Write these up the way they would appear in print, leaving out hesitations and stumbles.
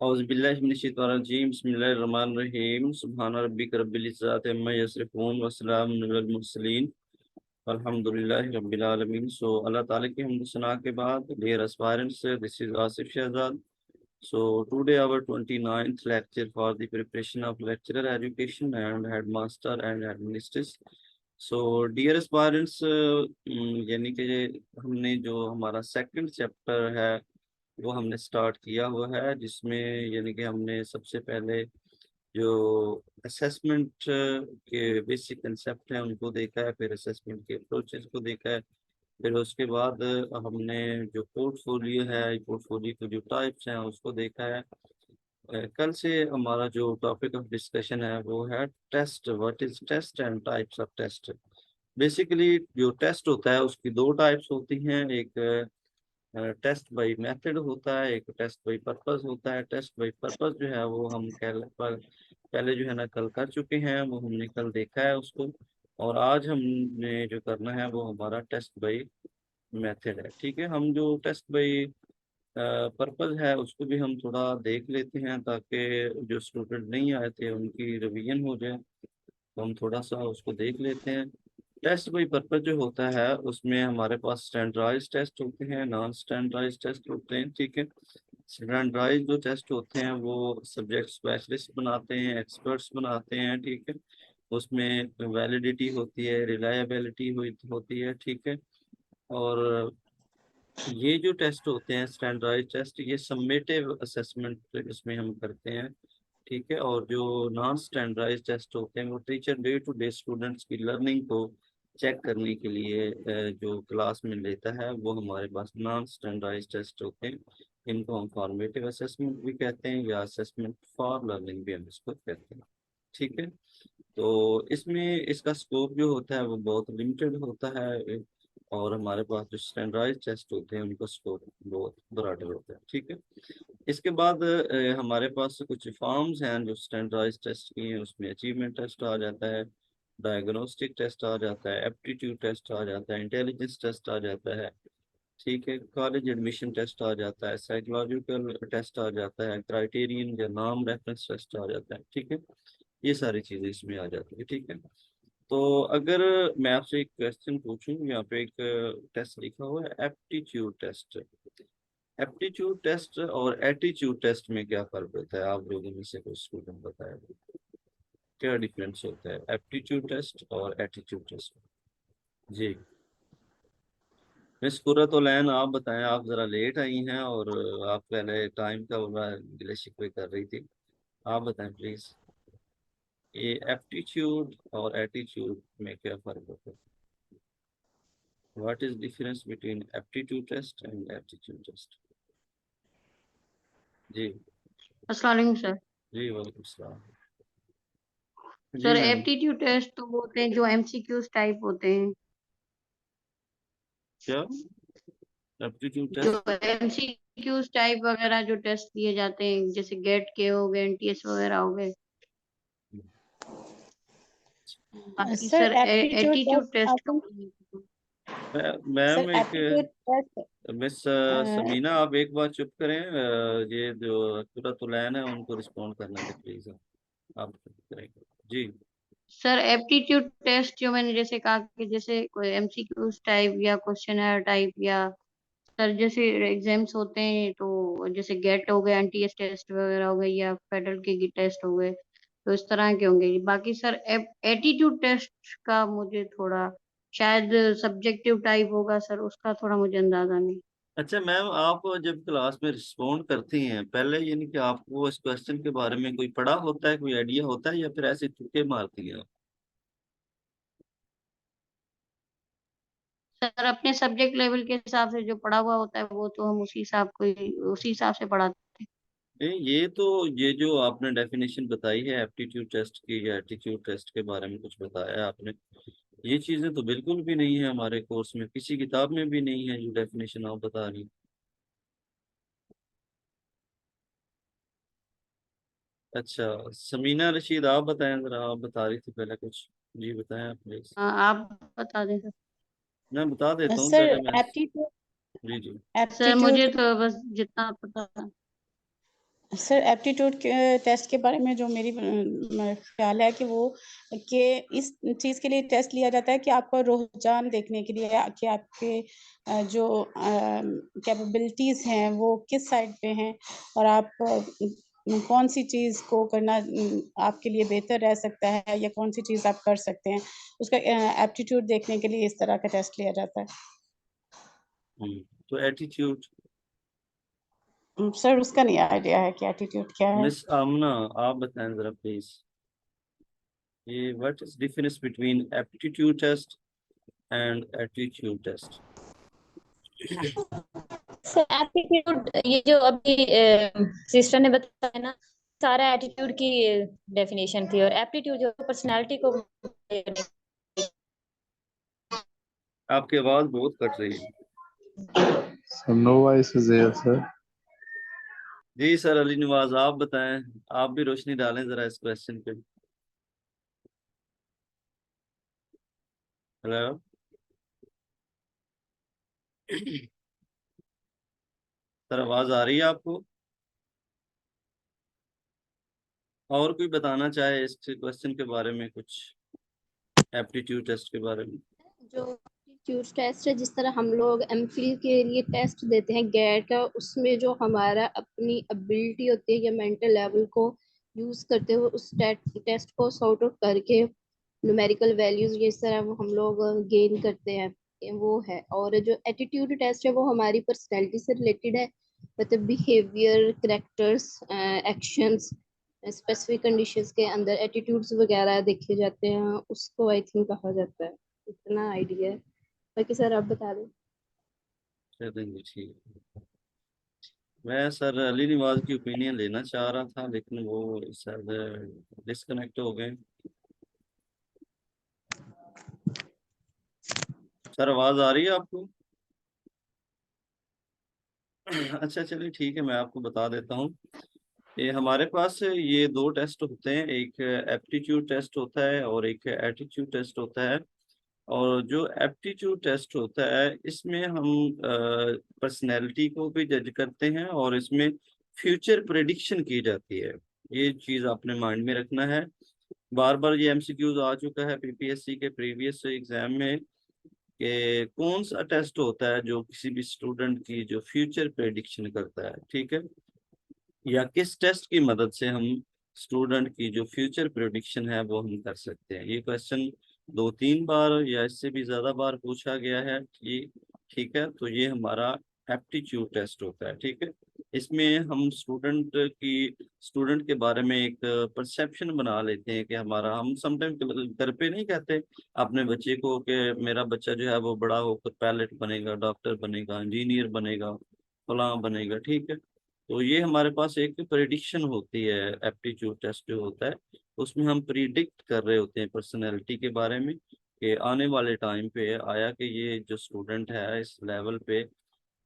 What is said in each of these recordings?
औज़ुबिल्लाहिमिनश्शैतानिर्रजीम बिस्मिल्लाहिर्रहमानिर्रहीम सुब्हान रब्बिक रब्बिल इज़्ज़ति अम्मा यसिफून व सलामुन अलल मुरसलीन अल्हम्दुलिल्लाहि रब्बिल आलमीन। सो अल्लाह ताला की हम्द सना के बाद, dear aspirants, this is Asif Shahzad. So today our 29th lecture for the preparation of lecturer education and headmaster and administrators. So dear aspirants, यानी कि हमने जो हमारा सेकंड चैप्टर है वो हमने स्टार्ट किया हुआ है, जिसमें यानी कि हमने सबसे पहले जो असेसमेंट के बेसिक कंसेप्ट हैं उनको देखा है, फिर असेसमेंट के अप्रोचेस को देखा है, फिर उसके बाद हमने जो पोर्टफोलियो है, पोर्टफोलियो के जो टाइप्स हैं उसको देखा है। कल से हमारा जो टॉपिक ऑफ डिस्कशन है वो है test, what is test and types of test. Basically जो टेस्ट होता है उसकी दो टाइप्स होती हैं, एक टेस्ट बाय मेथड होता है, एक टेस्ट बाय पर्पस होता है। टेस्ट बाय पर्पस जो है वो हम पहले जो है ना कल कर चुके हैं, वो हमने कल देखा है उसको, और आज हमने जो करना है वो हमारा टेस्ट बाय मेथड है। ठीक है, हम जो टेस्ट बाय पर्पस है उसको भी हम थोड़ा देख लेते हैं, ताकि जो स्टूडेंट नहीं आए थे उनकी रिवीजन हो जाए, तो हम थोड़ा सा उसको देख लेते हैं। टेस्ट बाई पर्पज जो होता है उसमें हमारे पास स्टैंडर्डाइज टेस्ट होते हैं, नॉन स्टैंडर्डाइज टेस्ट होते हैं। ठीक है, स्टैंडर्डाइज जो टेस्ट होते हैं वो सब्जेक्ट स्पेशलिस्ट बनाते हैं, एक्सपर्ट्स बनाते हैं। ठीक है, उसमें वैलिडिटी होती है, रिलायबिलिटी होती है। ठीक है, और ये जो टेस्ट होते हैं स्टैंडर्डाइज टेस्ट, ये समेटिव असेसमेंट इसमें हम करते हैं। ठीक है, और जो नॉन स्टैंडर्डाइज टेस्ट होते हैं वो teacher day to day students की लर्निंग को चेक करने के लिए जो क्लास में लेता है, वो हमारे पास नॉन स्टैंडर्डाइज टेस्ट होते हैं। इनको हम फॉर्मेटिव असेसमेंट भी कहते हैं, या असेसमेंट फॉर लर्निंग भी हम इसको कहते हैं। ठीक है, तो इसमें इसका स्कोप जो होता है वो बहुत लिमिटेड होता है, और हमारे पास जो स्टैंडर्डाइज टेस्ट होते हैं उनका स्कोप बहुत ब्रॉडर होता है। ठीक है, इसके बाद हमारे पास कुछ फॉर्म्स हैं जो स्टैंडर्डाइज टेस्ट की हैं। उसमें अचीवमेंट टेस्ट आ जाता है, डायग्नोस्टिक टेस्ट आ जाता है, एप्टीट्यूड टेस्ट आ जाता है, इंटेलिजेंस टेस्ट आ जाता है। ठीक है, कॉलेज एडमिशन टेस्ट आ जाता है, साइकोलॉजिकल टेस्ट आ जाता है, क्राइटेरियन या नाम रेफरेंस टेस्ट आ जाता है। ठीक है, ये सारी चीज़ें इसमें आ जाती है। ठीक है, तो अगर मैं आपसे एक क्वेश्चन पूछूं, यहाँ पे एक टेस्ट लिखा हुआ है एप्टीट्यूड टेस्ट। एप्टीट्यूड टेस्ट और एटीट्यूड टेस्ट में क्या फर्क होता है? आप लोगों में से कुछ स्टूडेंट बताए, क्या डिफरेंस होता है एप्टीट्यूड टेस्ट और एटीट्यूड टेस्ट? जी, मिस कुर्रतुलैन, आप बताएं। आप जरा लेट आई हैं और आप पहले टाइम का बड़ा गिले शिकवे कर रही थी। आप बताएं प्लीज, ये एप्टीट्यूड और एटीट्यूड में क्या फर्क होता है? What is difference between aptitude test and aptitude test? जी। अस्सलाम वालेकुम सर। जी वालेकुम सलाम। जी सर मैम। एप्टीट्यूड टेस्ट तो वो होते हैं जो एमसीक्यूज टाइप होते हैं, क्या एप्टीट्यूड जो टेस्ट? एमसीक्यूज टाइप वगैरह जो टेस्ट दिए जाते हैं, जैसे गेट के हो गए, एनटीएस वगैरह हो गए। बाकी sir sir aptitude attitude test test का आपको मुझे नहीं पता। मैम सर एक एप्टीट्यूड टेस्ट मिस समीना, आप एक बार चुप करें। ये जो कुर्रतुलैन है उनको रिस्पॉन्ड करने दें प्लीज। आप चुप करें। जी। सर एप्टीट्यूड टेस्ट जो मैंने जैसे कहा कि जैसे कोई एमसीक्यूज टाइप या क्वेश्चनर टाइप, या सर जैसे एग्जाम्स होते हैं तो जैसे गेट हो गए, एनटीएस टेस्ट वगैरह हो गए, या फेडरल के टेस्ट हो गए, तो इस तरह के होंगे। बाकी सर एटीट्यूड टेस्ट का मुझे थोड़ा शायद सब्जेक्टिव टाइप होगा सर, उसका थोड़ा मुझे अंदाजा नहीं। अच्छा मैम, आप जब क्लास में रिस्पॉन्ड करती हैं पहले, यानी कि आपको इस क्वेश्चन के बारे में कोई पढ़ा होता है, कोई आइडिया होता है, या फिर ऐसे तुक्के मारती हैं आप? सर अपने सब्जेक्ट लेवल के हिसाब से जो पढ़ा हुआ होता है वो तो हम उसी हिसाब से पढ़ाते हैं। नहीं, ये जो आपने डेफिनेशन बताई है एप्टीट्यूड टेस्ट की या एप्टीट्यूड टेस्ट के बारे में कुछ बताया है आपने, ये चीजें तो बिल्कुल भी नहीं है हमारे कोर्स में, किसी किताब में भी नहीं है जो डेफिनेशन आप बता रही हैं। अच्छा, समीना रशीद, आप बताएं जरा, आप बता रही थी पहले कुछ। जी बताएं आप प्लीज। हाँ आप बता दें सर। मैं बता देता हूँ सर पहले मैं। एप्टीट्यूड जी जी। सर मुझे एप्टीट्यूड तो बस जितना पता था। सर एप्टीट्यूड के टेस्ट के बारे में जो मेरी ख्याल है कि वो कि इस चीज़ के लिए टेस्ट लिया जाता है कि आपका रुझान देखने के लिए कि आपके जो कैपेबिलिटीज़ हैं वो किस साइड पे हैं और आप कौन सी चीज़ को करना आपके लिए बेहतर रह सकता है या कौन सी चीज़ आप कर सकते हैं, उसका एप्टीट्यूड देखने के लिए इस तरह का टेस्ट लिया जाता है। तो एटीट्यूड, सर उसका नहीं आइडिया है कि एटीट्यूड क्या है। मिस आमना आप बताएं जरा प्लीज, ये what is difference between aptitude test and attitude test? Sir aptitude ये जो अभी सिस्टर ने बताया ना, सारा एटीट्यूड की डेफिनेशन थी, और एप्टीट्यूड जो पर्सनालिटी को। आपकी आवाज बहुत कट रही है। So no voice is there, sir. जी सर, अली नवाज आप बताएं, आप भी रोशनी डालें जरा इस क्वेश्चन पे। हेलो सर, आवाज आ रही है आपको? और कोई बताना चाहे इस क्वेश्चन के बारे में कुछ, एप्टीट्यूड टेस्ट के बारे में? जो एप्टीट्यूड टेस्ट है, जिस तरह हम लोग एमफिल के लिए टेस्ट देते हैं गेट का, उसमें जो हमारा अपनी एबिलिटी होती है या मेंटल लेवल को यूज करते हुए उस टेस्ट को सॉर्ट आउट करके न्यूमेरिकल वैल्यूज ये इस तरह वो हम लोग गेन करते हैं, वो है। और जो एटीट्यूड टेस्ट है वो हमारी पर्सनैलिटी से रिलेटेड है, मतलब behaviour, characters, actions, specific conditions के अंदर एटीट्यूड्स वगैरह देखे जाते हैं, उसको आई थिंक कहा जाता है। इतना आइडिया है, बाकी सर आप बता दें। चलेंगे, ठीक है। मैं सर अली नवाज की ओपिनियन लेना चाह रहा था, लेकिन वो सर डिस्कनेक्ट हो गए। सर आवाज आ रही है आपको? अच्छा चलिए ठीक है, मैं आपको बता देता हूँ। ये हमारे पास ये दो टेस्ट होते हैं, एक एप्टीट्यूड टेस्ट होता है और एक एटीट्यूड टेस्ट होता है। और जो एप्टीट्यूड टेस्ट होता है इसमें हम पर्सनैलिटी को भी जज करते हैं और इसमें फ्यूचर प्रेडिक्शन की जाती है। ये चीज़ आपने माइंड में रखना है। बार बार ये एमसीक्यूज आ चुका है पीपीएससी के प्रीवियस एग्जाम में कि कौन सा टेस्ट होता है जो किसी भी स्टूडेंट की जो फ्यूचर प्रेडिक्शन करता है, ठीक है, या किस टेस्ट की मदद से हम स्टूडेंट की जो फ्यूचर प्रेडिक्शन है वो हम कर सकते हैं। ये क्वेश्चन 2-3 बार या इससे भी ज्यादा बार पूछा गया है ये, ठीक है। तो ये हमारा एप्टीट्यूड टेस्ट होता है, ठीक है। इसमें हम स्टूडेंट के बारे में एक परसेप्शन बना लेते हैं कि हमारा, हम समटाइम घर पे नहीं कहते अपने बच्चे को कि मेरा बच्चा जो है वो बड़ा होकर पायलट बनेगा, डॉक्टर बनेगा, इंजीनियर बनेगा, फलां बनेगा, ठीक है। तो ये हमारे पास एक प्रिडिक्शन होती है। एप्टीट्यूड टेस्ट जो होता है उसमें हम प्रिडिक्ट कर रहे होते हैं पर्सनैलिटी के बारे में कि आने वाले टाइम पे आया कि ये जो स्टूडेंट है इस लेवल पे,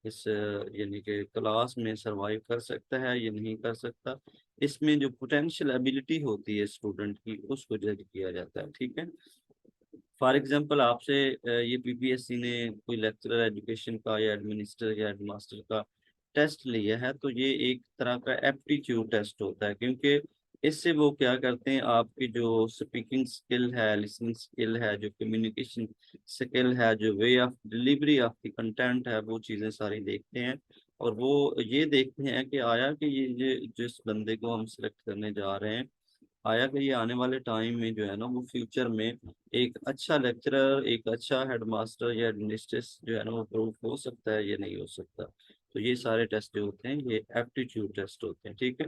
इस यानी कि क्लास में सरवाइव कर सकता है या नहीं कर सकता। इसमें जो पोटेंशियल एबिलिटी होती है स्टूडेंट की उसको जज किया जाता है, ठीक है। फॉर एग्जांपल आपसे ये पीपीएससी ने कोई लेक्चरर एजुकेशन का या एडमिनिस्टर या हेडमास्टर का टेस्ट लिया है, तो ये एक तरह का एप्टीट्यूड टेस्ट होता है, क्योंकि इससे वो क्या करते हैं, आपकी जो स्पीकिंग स्किल है, लिसनिंग स्किल है, जो कम्युनिकेशन स्किल है, जो way of delivery of the content है, वो चीज़ें सारी देखते हैं। और वो ये देखते हैं कि आया कि ये जिस बंदे को हम सिलेक्ट करने जा रहे हैं, आया कि ये आने वाले टाइम में जो है ना वो फ्यूचर में एक अच्छा लेक्चरर, एक अच्छा हेडमास्टर या एडमिनिस्ट्रेटर जो है ना वो प्रूफ हो सकता है या नहीं हो सकता। तो ये सारे टेस्ट जो होते हैं ये एप्टीट्यूड टेस्ट होते हैं, ठीक है।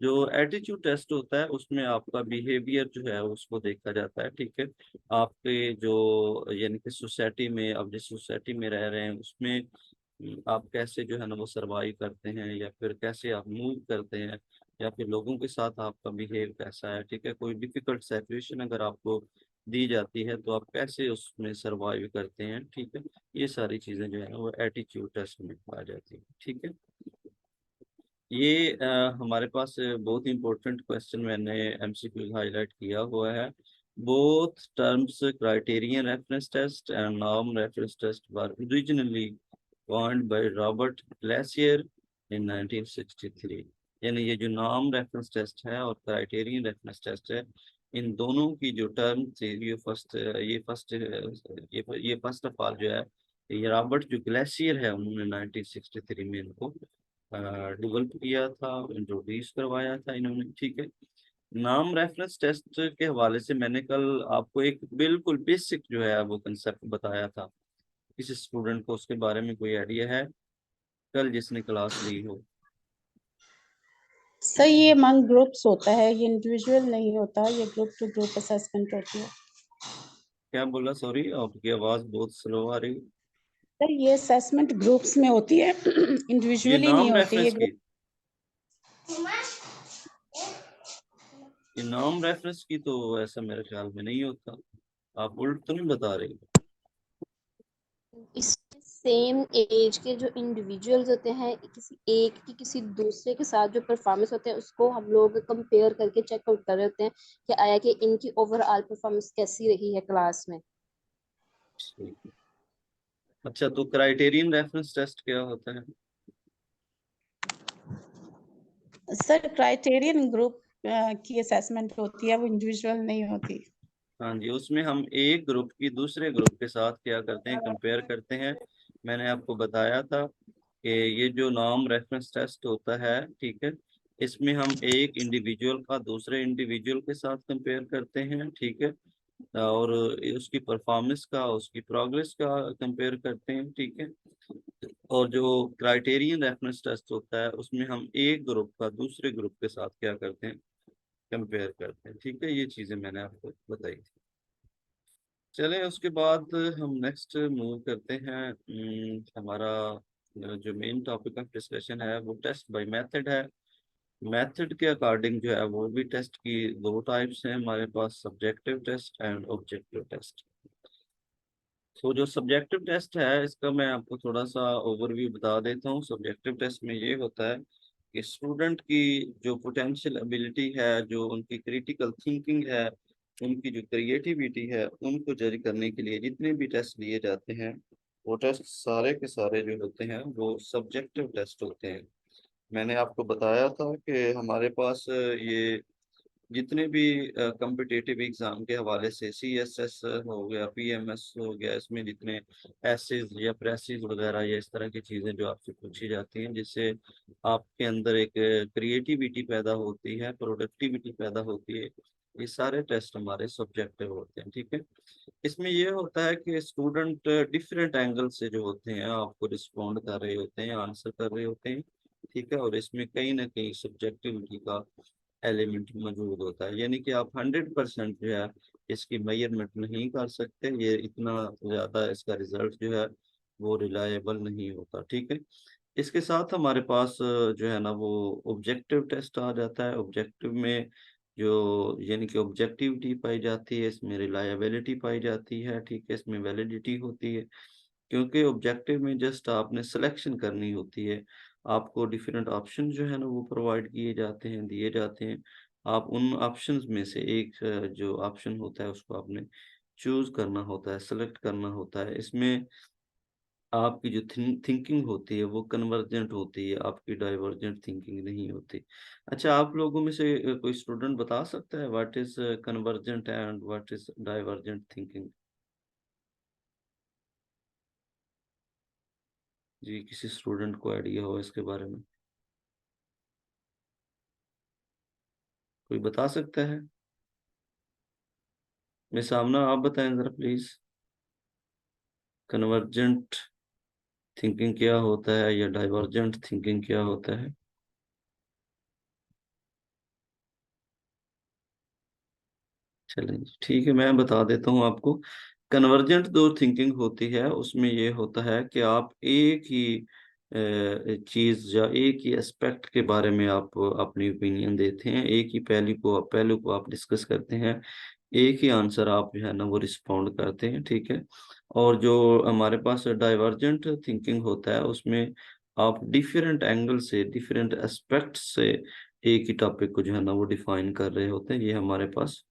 जो एटीट्यूड टेस्ट होता है उसमें आपका बिहेवियर जो है उसको देखा जाता है, ठीक है। आपके जो यानी कि सोसाइटी में, आप जिस सोसाइटी में रह रहे हैं उसमें आप कैसे जो है ना वो सरवाइव करते हैं, या फिर कैसे आप मूव करते हैं, या फिर लोगों के साथ आपका बिहेव कैसा है, ठीक है। कोई डिफिकल्ट सिचुएशन अगर आपको दी जाती है तो आप कैसे उसमें सरवाइव करते हैं, ठीक है। ये सारी चीजें जो है ना वो एटीट्यूड टेस्ट में आ जाती है, ठीक है। ये हमारे पास बहुत इंपॉर्टेंट क्वेश्चन मैंने एमसीक्यू हाईलाइट किया हुआ है। Both terms criterion reference test and norm reference test were originally coined by Robert Glacier in 1963. यानी ये जो नाम रेफरेंस टेस्ट है और क्राइटेरियन रेफरेंस टेस्ट है, इन दोनों की जो टर्म थी, ये फर्स्ट ऑफ ऑल जो है, ये रॉबर्ट जो ग्लेशियर है उन्होंने 1963 में इनको डेवलप किया था, इंट्रोड्यूस करवाया था इन्होंने, ठीक है। नाम रेफरेंस टेस्ट के हवाले से मैंने कल आपको एक बिल्कुल बेसिक जो है वो कंसेप्ट बताया था। किसी स्टूडेंट को उसके बारे में कोई आइडिया है कल जिसने क्लास ली हो? सर ये अमंग ग्रुप्स होता है, ये इंडिविजुअल नहीं होता, ये ग्रुप टू ग्रुप असेसमेंट होती है। क्या बोला? सॉरी, आपकी आवाज बहुत स्लो आ रही है। सर ये असेसमेंट ग्रुप्स में होती है, ये इंडिविजुअली नहीं नाम होती ये रेफरेंस ग्रुप। की, ये नाम रेफरेंस की तो ऐसा मेरे ख्याल में नहीं होता। आप उल्ट तो नहीं बता रहे? इसमें सेम एज के जो इंडिविजुअल्स होते हैं, किसी एक की किसी दूसरे के साथ जो परफॉर्मेंस होते हैं उसको हम लोग कंपेयर करके चेकआउट कर रहे होते हैं कि आया कि इनकी ओवरऑल परफॉर्मेंस कैसी रही है क्लास में। ठीक है। अच्छा, तो क्राइटेरियन रेफरेंस टेस्ट क्या होता है? सर क्राइटेरियन ग्रुप की असेसमेंट होती है, वो इंडिविजुअल नहीं होती। हाँ जी, उसमें हम एक ग्रुप की दूसरे ग्रुप के साथ क्या करते हैं, कंपेयर करते हैं। मैंने आपको बताया था कि ये जो नाम रेफरेंस टेस्ट होता है, ठीक है, इसमें हम एक इंडिविजुअल का दूसरे इंडिविजुअल के साथ कंपेयर करते हैं, ठीक है, और उसकी परफॉर्मेंस का, उसकी प्रोग्रेस का कंपेयर करते हैं, ठीक है। और जो क्राइटेरियन रेफरेंस टेस्ट होता है उसमें हम एक ग्रुप का दूसरे ग्रुप के साथ क्या करते हैं, कंपेयर करते हैं, ठीक है। ये चीजें मैंने आपको बताई थी। चलें, उसके बाद हम नेक्स्ट मूव करते हैं। हमारा जो मेन टॉपिक ऑफ डिस्कशन है वो टेस्ट बाय मेथड है। मेथड के अकॉर्डिंग जो है वो भी टेस्ट की दो टाइप्स हैं हमारे पास, subjective test and objective test. तो जो सब्जेक्टिव टेस्ट है इसका मैं आपको थोड़ा सा ओवरव्यू बता देता हूँ। सब्जेक्टिव टेस्ट में ये होता है कि स्टूडेंट की जो पोटेंशियल एबिलिटी है, जो उनकी क्रिटिकल थिंकिंग है, उनकी जो क्रिएटिविटी है, उनको जज करने के लिए जितने भी टेस्ट लिए जाते हैं, वो टेस्ट सारे के सारे जो होते हैं वो सब्जेक्टिव टेस्ट होते हैं। मैंने आपको बताया था कि हमारे पास ये जितने भी कम्पिटिटिव एग्जाम के हवाले से CSS हो गया, PMS हो गया, इसमें जितने एसेज या प्रेसेज वगैरह या इस तरह की चीज़ें जो आपसे पूछी जाती हैं, जिससे आपके अंदर एक क्रिएटिविटी पैदा होती है, प्रोडक्टिविटी पैदा होती है, ये सारे टेस्ट हमारे सब्जेक्टिव होते हैं, ठीक है। इसमें ये होता है कि स्टूडेंट डिफरेंट एंगल से जो होते हैं आपको रिस्पॉन्ड कर रहे होते हैं, आंसर कर रहे होते हैं, ठीक है। और इसमें कहीं ना कहीं सब्जेक्टिविटी का एलिमेंट मौजूद होता है, यानी कि आप 100% जो है इसकी मेजरमेंट नहीं कर सकते, ये इतना ज़्यादा इसका रिजल्ट जो है वो रिलायबल नहीं होता, ठीक है। इसके साथ हमारे पास जो है ना वो ऑब्जेक्टिव टेस्ट आ जाता है। ऑब्जेक्टिव में जो यानी कि ऑब्जेक्टिविटी पाई जाती है, इसमें रिलायबिलिटी पाई जाती है, ठीक है, इसमें वैलिडिटी होती है। क्योंकि ऑब्जेक्टिव में जस्ट आपने सिलेक्शन करनी होती है, आपको डिफरेंट ऑप्शन जो है ना वो प्रोवाइड किए जाते हैं, दिए जाते हैं। आप उन ऑप्शंस में से एक जो ऑप्शन होता है उसको आपने चूज करना होता है, सेलेक्ट करना होता है। इसमें आपकी जो थिंकिंग होती है वो कन्वर्जेंट होती है, आपकी डाइवर्जेंट थिंकिंग नहीं होती। अच्छा, आप लोगों में से कोई स्टूडेंट बता सकता है what is convergent and what is divergent thinking? जी, किसी स्टूडेंट को आइडिया हो इसके बारे में? कोई बता सकता है? मैं सामना, आप बताएं जरा प्लीज, कन्वर्जेंट थिंकिंग क्या होता है या डाइवर्जेंट थिंकिंग क्या होता है? चलें ठीक है, मैं बता देता हूँ आपको। कन्वर्जेंट जो थिंकिंग होती है उसमें ये होता है कि आप एक ही चीज़ या एक ही एस्पेक्ट के बारे में आप अपनी ओपिनियन देते हैं, एक ही पहलू को आप डिस्कस करते हैं, एक ही आंसर आप जो है ना वो रिस्पॉन्ड करते हैं, ठीक है। और जो हमारे पास डाइवर्जेंट थिंकिंग होता है उसमें आप डिफरेंट एंगल से, डिफरेंट एस्पेक्ट से एक ही टॉपिक को जो है ना वो डिफाइन कर रहे होते हैं। ये हमारे पास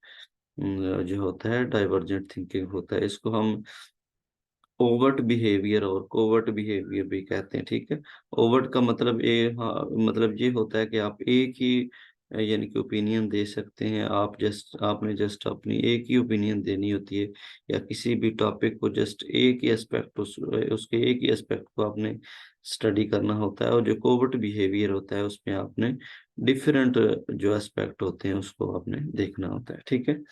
जो होता है डाइवर्जेंट थिंकिंग होता है। इसको हम ओवर्ट बिहेवियर और कोवर्ट बिहेवियर भी कहते हैं, ठीक है। ओवर्ट का मतलब मतलब ये होता है कि आप एक ही यानी कि ओपिनियन दे सकते हैं, आपने जस्ट अपनी एक ही ओपिनियन देनी होती है, या किसी भी टॉपिक को जस्ट एक ही एस्पेक्ट उसके एक ही एस्पेक्ट को आपने स्टडी करना होता है। और जो कोवर्ट बिहेवियर होता है उसमें आपने डिफरेंट जो एस्पेक्ट होते हैं उसको आपने देखना होता है, ठीक है।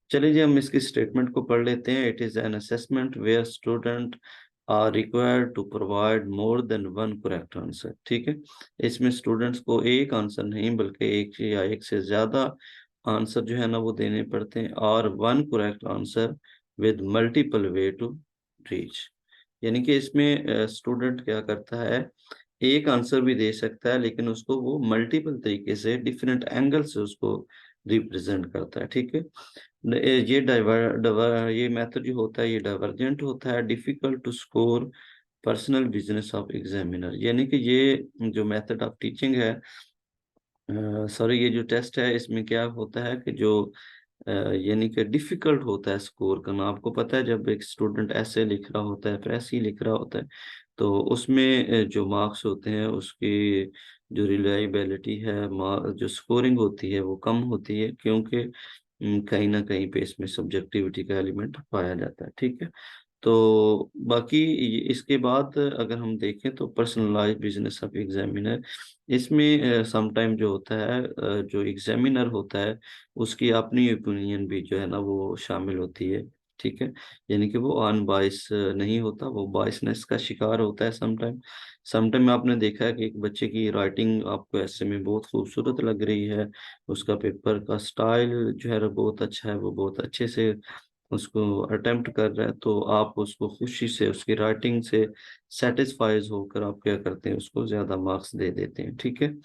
चलिए जी, हम इसकी स्टेटमेंट को पढ़ लेते हैं। It is an assessment where student are required to provide more than one correct answer, ठीक है। इसमें स्टूडेंट्स को एक आंसर नहीं बल्कि एक या एक से ज्यादा आंसर जो है ना वो देने पड़ते हैं, और one correct answer with multiple way to reach. यानी कि इसमें स्टूडेंट क्या करता है, एक आंसर भी दे सकता है लेकिन उसको वो मल्टीपल तरीके से डिफरेंट एंगल से उसको रिप्रेजेंट करता है, ठीक है। ये मेथड जो होता है ये डाइवर्जेंट होता है, difficult to score personal business of examiner. यानी कि ये जो मेथड ऑफ टीचिंग है, सॉरी ये जो टेस्ट है, इसमें क्या होता है कि जो यानी कि डिफिकल्ट होता है स्कोर करना। आपको पता है जब एक स्टूडेंट ऐसे लिख रहा होता है, फिर ऐसे ही लिख रहा होता है, तो उसमें जो मार्क्स होते हैं उसकी जो रिलायबिलिटी है, जो स्कोरिंग होती है वो कम होती है, क्योंकि कहीं ना कहीं पे इसमें सब्जेक्टिविटी का एलिमेंट पाया जाता है, ठीक है। तो बाकी इसके बाद अगर हम देखें तो पर्सनलाइज बिजनेस ऑफ एग्जामिनर, इसमें समटाइम जो होता है जो एग्जामिनर होता है उसकी अपनी ओपिनियन भी जो है ना वो शामिल होती है, ठीक है। यानी कि वो अनबाइस नहीं होता, वो बाइसनेस का शिकार होता है समटाइम। समटाइम आपने देखा है कि एक बच्चे की राइटिंग आपको ऐसे में बहुत खूबसूरत लग रही है, उसका पेपर का स्टाइल जो है बहुत अच्छा है, वो बहुत अच्छे से उसको अटेम्प्ट कर रहा है, तो आप उसको खुशी से उसकी राइटिंग से सेटिस्फाइज होकर आप क्या करते हैं, उसको ज्यादा मार्क्स दे देते हैं, ठीक है।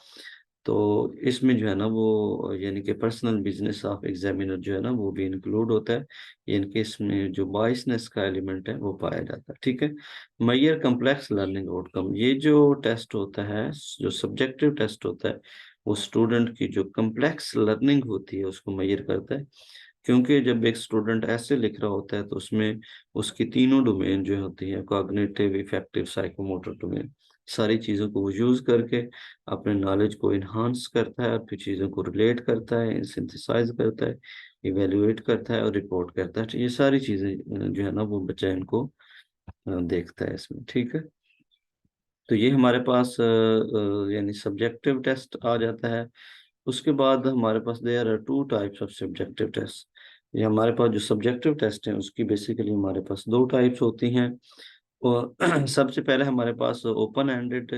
तो इसमें जो है ना वो यानी कि पर्सनल बिजनेस ऑफ एग्जामिनर जो है ना वो भी इंक्लूड होता है, यानी कि इसमें जो बाइसनेस का एलिमेंट है वो पाया जाता है, ठीक है। मैयर कम्प्लेक्स लर्निंग आउटकम, ये जो टेस्ट होता है, जो सब्जेक्टिव टेस्ट होता है, वो स्टूडेंट की जो कम्प्लेक्स लर्निंग होती है उसको मैयर करता है। क्योंकि जब एक स्टूडेंट ऐसे लिख रहा होता है तो उसमें उसकी तीनों डोमेन जो होती है, कॉग्निटिव, इफेक्टिव, साइकोमोटर डोमेन, सारी चीज़ों को वो यूज करके अपने नॉलेज को इन्हांस करता है, फिर चीज़ों को रिलेट करता है, सिंथेसाइज करता है, इवेल्युएट करता है और रिपोर्ट करता है। तो ये सारी चीज़ें जो है ना वो बच्चा इनको देखता है इसमें, ठीक है। तो ये हमारे पास यानी सब्जेक्टिव टेस्ट आ जाता है। उसके बाद हमारे पास there are two types of subjective test. ये हमारे पास जो सब्जेक्टिव टेस्ट हैं उसकी बेसिकली हमारे पास दो टाइप्स होती हैं। और सबसे पहले हमारे पास ओपन एंडेड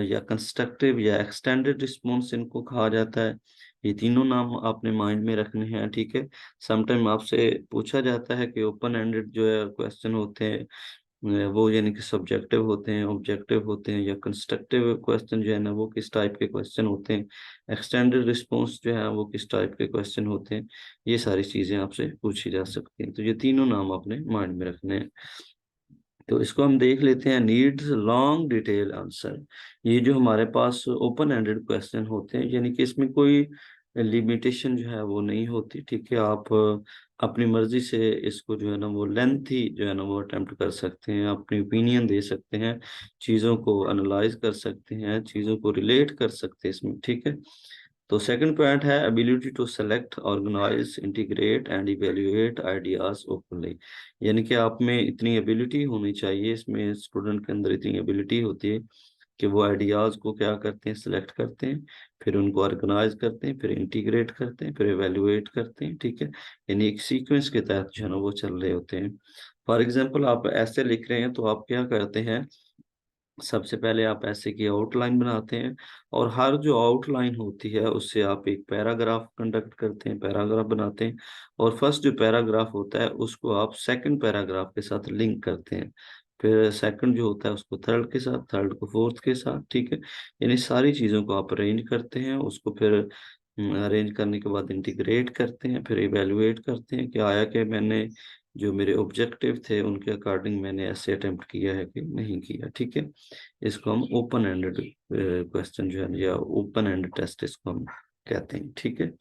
या कंस्ट्रक्टिव या एक्सटेंडेड रिस्पॉन्स इनको कहा जाता है। ये तीनों नाम आपने माइंड में रखने हैं, ठीक है। समटाइम आपसे पूछा जाता है कि ओपन एंडेड जो है क्वेश्चन होते हैं वो यानी कि सब्जेक्टिव होते हैं, ऑब्जेक्टिव होते हैं, या कंस्ट्रक्टिव क्वेश्चन जो है ना वो किस टाइप के क्वेश्चन होते हैं, एक्सटेंडेड रिस्पॉन्स जो है वो किस टाइप के क्वेश्चन होते हैं। ये सारी चीजें आपसे पूछी जा सकती हैं, तो ये तीनों नाम आपने माइंड में रखने हैं। तो इसको हम देख लेते हैं। नीड्स लॉन्ग डिटेल आंसर, ये जो हमारे पास ओपन एंडेड क्वेश्चन होते हैं, यानी कि इसमें कोई लिमिटेशन जो है वो नहीं होती, ठीक है। आप अपनी मर्जी से इसको जो है ना वो लेंथी जो है ना वो अटेम्प्ट कर सकते हैं, अपनी ओपिनियन दे सकते हैं, चीज़ों को एनालाइज कर सकते हैं, चीज़ों को रिलेट कर सकते हैं इसमें, ठीक है। तो सेकंड पॉइंट है ability to select, organise, integrate and evaluate ideas openly. यानी कि आप में इतनी एबिलिटी होनी चाहिए, इसमें स्टूडेंट के अंदर इतनी एबिलिटी होती है कि वो आइडियाज को क्या करते हैं, सिलेक्ट करते हैं, फिर उनको ऑर्गेनाइज करते हैं, फिर इंटीग्रेट करते हैं, फिर एवेल्युएट करते हैं, ठीक है। यानी एक सीक्वेंस के तहत जो है ना वो चल रहे होते हैं। फॉर एग्जाम्पल आप ऐसे लिख रहे हैं तो आप क्या करते हैं, सबसे पहले आप ऐसे की आउटलाइन बनाते हैं, और हर जो आउटलाइन होती है उससे आप एक पैराग्राफ कंडक्ट करते हैं, पैराग्राफ बनाते हैं, और फर्स्ट जो पैराग्राफ होता है उसको आप सेकंड पैराग्राफ के साथ लिंक करते हैं, फिर सेकंड जो होता है उसको थर्ड के साथ, थर्ड को फोर्थ के साथ, ठीक है। यानी सारी चीज़ों को आप अरेंज करते हैं, उसको फिर अरेंज करने के बाद इंटीग्रेट करते हैं, फिर इवेलुएट करते हैं कि आया कि मैंने जो मेरे ऑब्जेक्टिव थे उनके अकॉर्डिंग मैंने ऐसे अटेम्प्ट किया है कि नहीं किया, ठीक है। इसको हम ओपन एंडेड क्वेश्चन जो है या ओपन एंडेड टेस्ट इसको हम कहते हैं, ठीक है।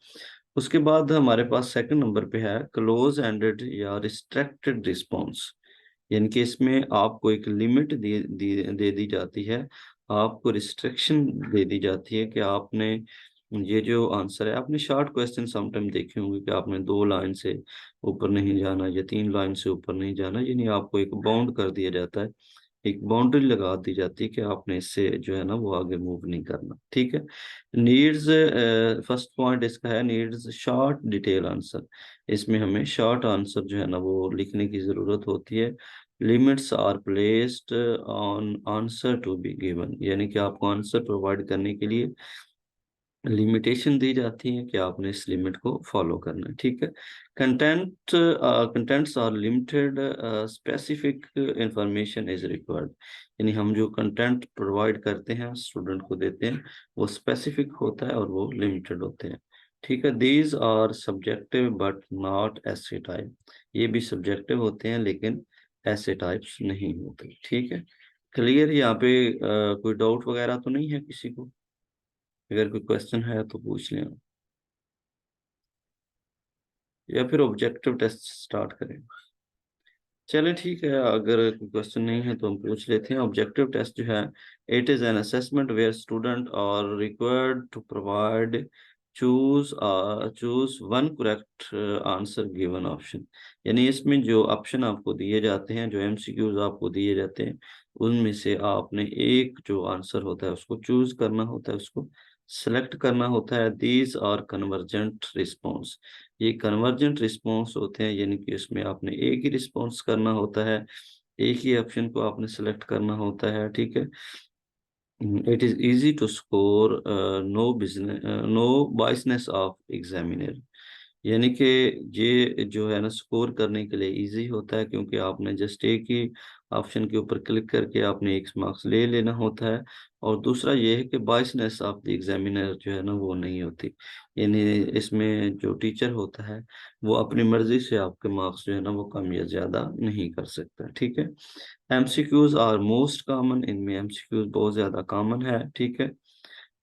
उसके बाद हमारे पास सेकंड नंबर पे है क्लोज एंडेड या रिस्ट्रिक्टेड रिस्पॉन्स। यानी कि इसमें आपको एक लिमिट दे दी जाती है, आपको रिस्ट्रिक्शन दे दी जाती है कि आपने ये जो आंसर है, आपने शॉर्ट क्वेश्चन समटाइम देखे होंगे कि आपने 2 लाइन से ऊपर नहीं जाना या 3 लाइन से ऊपर नहीं जाना, यानी आपको एक बाउंड कर दिया जाता है, एक बाउंड्री लगा दी जाती है कि आपने इससे जो है ना वो आगे मूव नहीं करना। ठीक है। नीड्स, फर्स्ट पॉइंट इसका है नीड्स शॉर्ट डिटेल आंसर। इसमें हमें शॉर्ट आंसर जो है ना वो लिखने की ज़रूरत होती है। Limits are placed on answer to be given, यानी कि आपको आंसर प्रोवाइड करने के लिए लिमिटेशन दी जाती है कि आपने इस लिमिट को फॉलो करना है। ठीक है। Contents are limited, specific information is required, यानी हम जो कंटेंट प्रोवाइड करते हैं स्टूडेंट को देते हैं वो स्पेसिफिक होता है और वो लिमिटेड होते हैं। ठीक है। These are subjective but not ऐसे टाइप, ये भी सब्जेक्टिव होते हैं लेकिन ऐसे टाइप्स नहीं होते। ठीक है। क्लियर यहाँ पे कोई डाउट वगैरह तो नहीं है किसी को? अगर कोई क्वेश्चन है तो पूछ लें, या फिर ऑब्जेक्टिव टेस्ट स्टार्ट करें। चलें ठीक है, अगर कोई क्वेश्चन नहीं है तो हम पूछ लेते हैं। ऑब्जेक्टिव टेस्ट जो है, it is an assessment where student are required to provide choose one correct answer given option, यानी इसमें जो ऑप्शन आपको दिए जाते हैं, जो एमसीक्यूज आपको दिए जाते हैं, उनमें से आपने एक जो आंसर होता है उसको चूज करना होता है, उसको सेलेक्ट करना होता है। दीज आर कन्वर्जेंट रिस्पॉन्स, ये कन्वर्जेंट रिस्पॉन्स होते हैं, यानी कि इसमें आपने एक ही रिस्पॉन्स करना होता है, एक ही ऑप्शन को आपने सेलेक्ट करना होता है। ठीक है। It is easy to score, no biasness of examiner, यानी कि ये जो है ना स्कोर करने के लिए इजी होता है, क्योंकि आपने जस्ट एक ही ऑप्शन के ऊपर क्लिक करके आपने एक मार्क्स ले लेना होता है। और दूसरा ये है कि बाइसनेस ऑफ द एग्जामिनर जो है ना वो नहीं होती, यानी इसमें जो टीचर होता है वो अपनी मर्जी से आपके मार्क्स जो है ना वो कम या ज़्यादा नहीं कर सकता। ठीक है। एमसीक्यूज आर मोस्ट कॉमन, इनमें एमसीक्यूज बहुत ज़्यादा कॉमन है। ठीक है।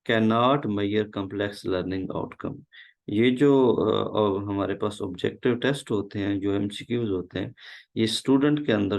Can not measure complex learning outcome, ये जो हमारे पास ऑब्जेक्टिव टेस्ट होते हैं, जो एमसीक्यूज होते हैं, ये स्टूडेंट के अंदर